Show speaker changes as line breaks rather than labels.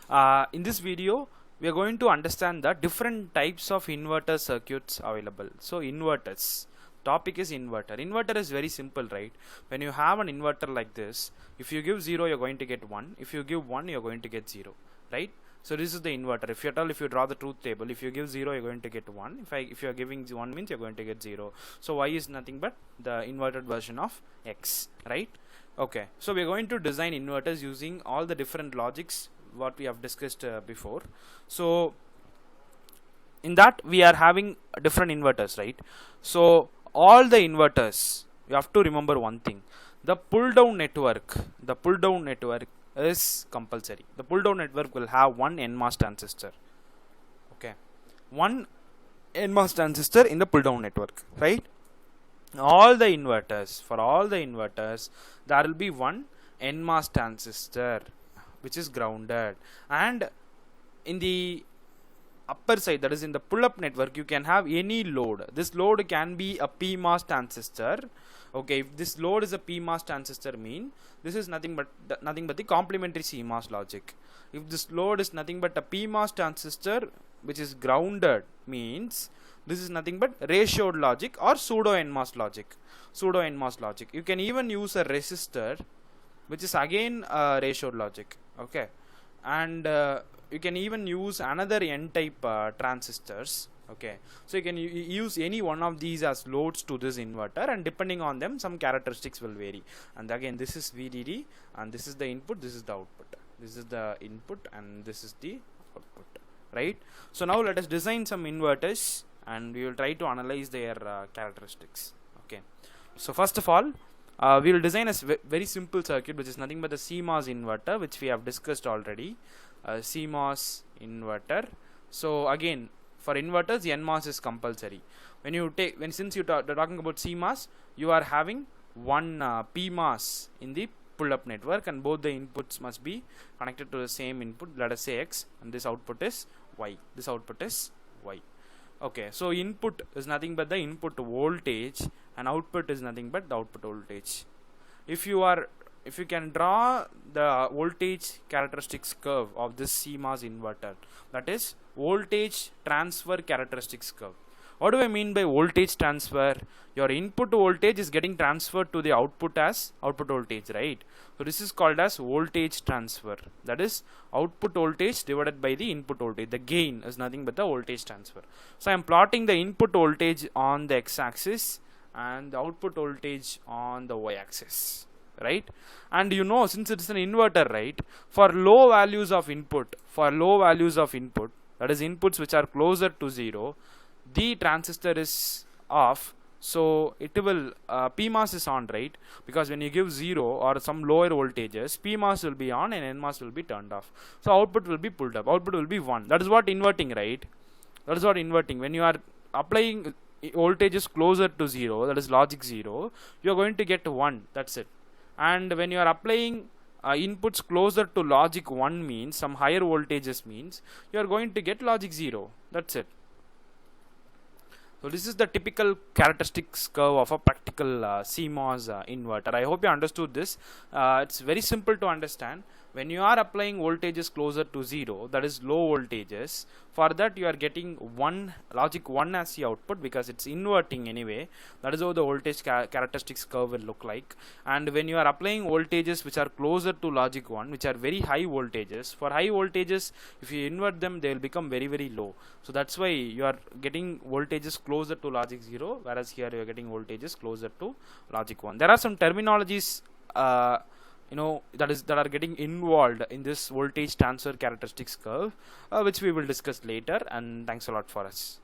In this video, we are going to understand the different types of inverter circuits available. So inverters. Topic is inverter. Inverter is very simple, right? When you have an inverter like this, if you give 0, you're going to get 1. If you give 1, you're going to get 0, right? So this is the inverter. If you draw the truth table, if you give 0, you're going to get 1. If you are giving 1 means you're going to get 0. So y is nothing but the inverted version of x, right? Okay, so we're going to design inverters using all the different logics what we have discussed before. So in that we are having different inverters, right? So all the inverters, you have to remember one thing: the pull down network is compulsory. The pull down network will have one NMOS transistor. Okay, one NMOS transistor in the pull down network, right? For all the inverters there will be one NMOS transistor which is grounded, and in the upper side, that is in the pull-up network, you can have any load. This load can be a PMOS transistor. Okay, if this load is a PMOS transistor, mean this is nothing but the complementary CMOS logic. If this load is nothing but a PMOS transistor which is grounded, means this is nothing but ratioed logic or pseudo NMOS logic. You can even use a resistor which is again ratioed logic. Okay, and you can even use another n-type transistors. Okay, so you can use any one of these as loads to this inverter, and depending on them some characteristics will vary. And again, this is VDD, and this is the input, this is the output. This is the input and this is the output, right? So now let us design some inverters and we will try to analyze their characteristics. Okay, so first of all, we will design a very simple circuit which is nothing but the CMOS inverter, which we have discussed already. CMOS inverter. So again, for inverters, NMOS is compulsory. Since you're talking about CMOS, you are having one PMOS in the pull-up network, and both the inputs must be connected to the same input. Let us say X, and this output is Y. This output is Y. Okay, so input is nothing but the input voltage, and output is nothing but the output voltage. If you can draw the voltage characteristics curve of this CMOS inverter, that is voltage transfer characteristics curve. What do I mean by voltage transfer? Your input voltage is getting transferred to the output as output voltage, right? So this is called as voltage transfer. That is output voltage divided by the input voltage. The gain is nothing but the voltage transfer. So I am plotting the input voltage on the x-axis and the output voltage on the y-axis, right? And you know, since it is an inverter, right, for low values of input, that is inputs which are closer to 0, the transistor is off, so it will PMOS is on, right? Because when you give 0 or some lower voltages, PMOS will be on and NMOS will be turned off. So output will be pulled up, output will be 1. That is what inverting, right? That is what inverting. When you are applying voltages closer to 0, that is logic 0, you are going to get 1. That's it. And when you are applying inputs closer to logic 1, means some higher voltages, means you are going to get logic 0. That's it. So this is the typical characteristics curve of a practical CMOS inverter. I hope you understood this. It's very simple to understand. When you are applying voltages closer to 0, that is low voltages, for that you are getting logic 1 as the output, because it's inverting anyway. That is how the voltage characteristics curve will look like. And when you are applying voltages which are closer to logic 1, which are very high voltages, for high voltages, if you invert them, they will become very, very low. So that's why you are getting voltages closer to logic 0, whereas here you are getting voltages closer to logic 1. There are some terminologies that are getting involved in this voltage transfer characteristics curve, which we will discuss later. And thanks a lot for us.